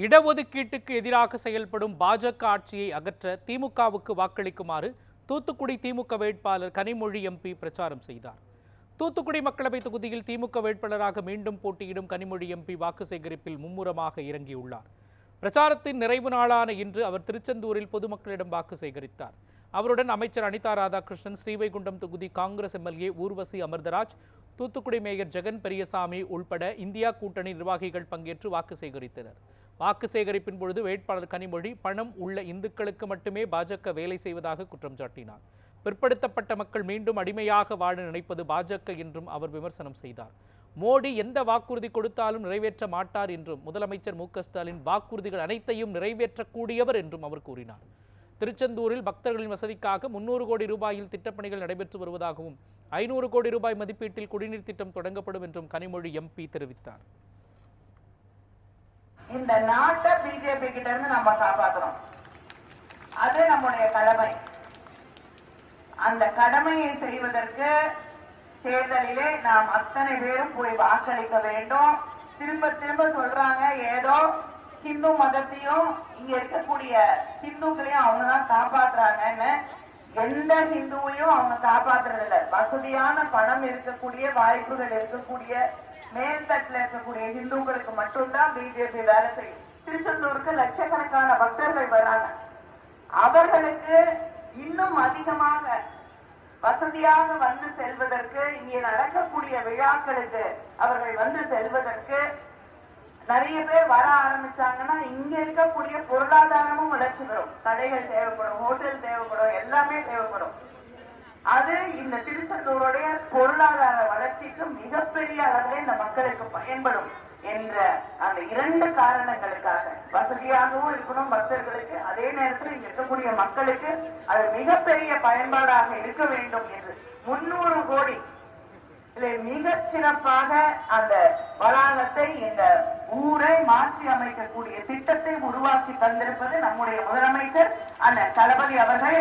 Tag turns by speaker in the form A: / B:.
A: இடஒதுக்கீட்டுக்கு எதிராக செயல்படும் பாஜக ஆட்சியை அகற்ற திமுகவுக்கு வாக்களிக்குமாறு தூத்துக்குடி திமுக வேட்பாளர் கனிமொழி எம்பி பிரச்சாரம் செய்தார். தூத்துக்குடி மக்களவை தொகுதியில் திமுக வேட்பாளராக மீண்டும் போட்டியிடும் கனிமொழி எம்பி வாக்கு சேகரிப்பில் மும்முரமாக இறங்கியுள்ளார். பிரச்சாரத்தின் நிறைவு நாளான இன்று அவர் திருச்செந்தூரில் பொதுமக்களிடம் வாக்கு சேகரித்தார். அவருடன் அமைச்சர் அனிதா ராதாகிருஷ்ணன், ஸ்ரீவைகுண்டம் தொகுதி காங்கிரஸ் எம்எல்ஏ ஊர்வசி அமிர்தராஜ், தூத்துக்குடி மேயர் ஜெகன் பெரியசாமி உள்பட இந்தியா கூட்டணி நிர்வாகிகள் பங்கேற்று வாக்கு சேகரித்தனர். வாக்கு சேகரிப்பின் பொழுது வேட்பாளர் கனிமொழி பணம் உள்ள இந்துக்களுக்கு மட்டுமே பாஜக வேலை செய்வதாக குற்றம் சாட்டினார். பிற்படுத்தப்பட்ட மக்கள் மீண்டும் அடிமையாக வாழ நினைப்பது பாஜக என்றும் அவர் விமர்சனம் செய்தார். மோடி எந்த வாக்குறுதி கொடுத்தாலும் நிறைவேற்ற மாட்டார் என்றும், முதலமைச்சர் மு.க. ஸ்டாலின் வாக்குறுதிகள் அனைத்தையும் நிறைவேற்றக்கூடியவர் என்றும் அவர் கூறினார். திருச்செந்தூரில் பக்தர்களின் வசதிக்காக 300 கோடி ரூபாயில் திட்டப்பணிகள் நடைபெற்று வருவதாகவும் 500 கோடி ரூபாய் மதிப்பீட்டில் குடிநீர் திட்டம் தொடங்கப்படும் என்றும் கனிமொழி எம்பி தெரிவித்தார்.
B: இந்த நாட்டை பிஜேபி கிட்ட இருந்து நம்ம காப்பாற்றணும். அது நம்முடைய கடமை. அந்த கடமையை செய்வதற்கு தேர்தலிலே நாம் அத்தனை பேரும் போய் வாக்களிக்க வேண்டும். திரும்ப திரும்ப சொல்றாங்க ஏதோ ஹிந்து மதத்தையும் இங்க இருக்கக்கூடிய ஹிந்துக்களையும் அவங்கதான் காப்பாற்றுறாங்கன்னு. எந்த ஹிந்துவையும் அவங்க காப்பாற்றுறது இல்லை. வசதியான பணம் இருக்கக்கூடிய, வாய்ப்புகள் இருக்கக்கூடிய, மேல்தட்டில் இருக்கக்கூடிய ஹிந்துக்களுக்கு மட்டும்தான் பிஜேபி வேலை செய்யும். திருச்செந்தூருக்கு லட்சக்கணக்கான பக்தர்கள் வராங்க. அவர்களுக்கு இன்னும் அதிகமாக வசதியாக வந்து செல்வதற்கு, இங்கே நடக்கக்கூடிய விழாக்களுக்கு அவர்கள் வந்து செல்வதற்கு நிறைய பேர் வர ஆரம்பிச்சாங்கன்னா இங்க இருக்கக்கூடிய பொருளாதாரமும் வளர்ச்சி பெறும். கடைகள் தேவைப்படும், ஹோட்டல் தேவைப்படும், எல்லாமே தேவைப்படும். அது இந்த திருச்செந்தூருடைய பொருளாதார வளர்ச்சிக்கு மிகப்பெரிய அளவில் இந்த மக்களுக்கு பயன்படும் என்ற அந்த 2 காரணங்களுக்காக வசதியாகவும் இருக்கணும் பக்தர்களுக்கு, அதே நேரத்தில் இங்க இருக்கக்கூடிய மக்களுக்கு அது மிகப்பெரிய பயன்பாடாக இருக்க வேண்டும் என்று 300 கோடி மிக சிறப்பாக அந்த வளாகத்தை, இந்த ஊரை மாற்றி அமைக்கக்கூடிய திட்டத்தை உருவாக்கி தந்திருப்பது நம்முடைய முதலமைச்சர் அண்ணன் தளபதி அவர்கள்.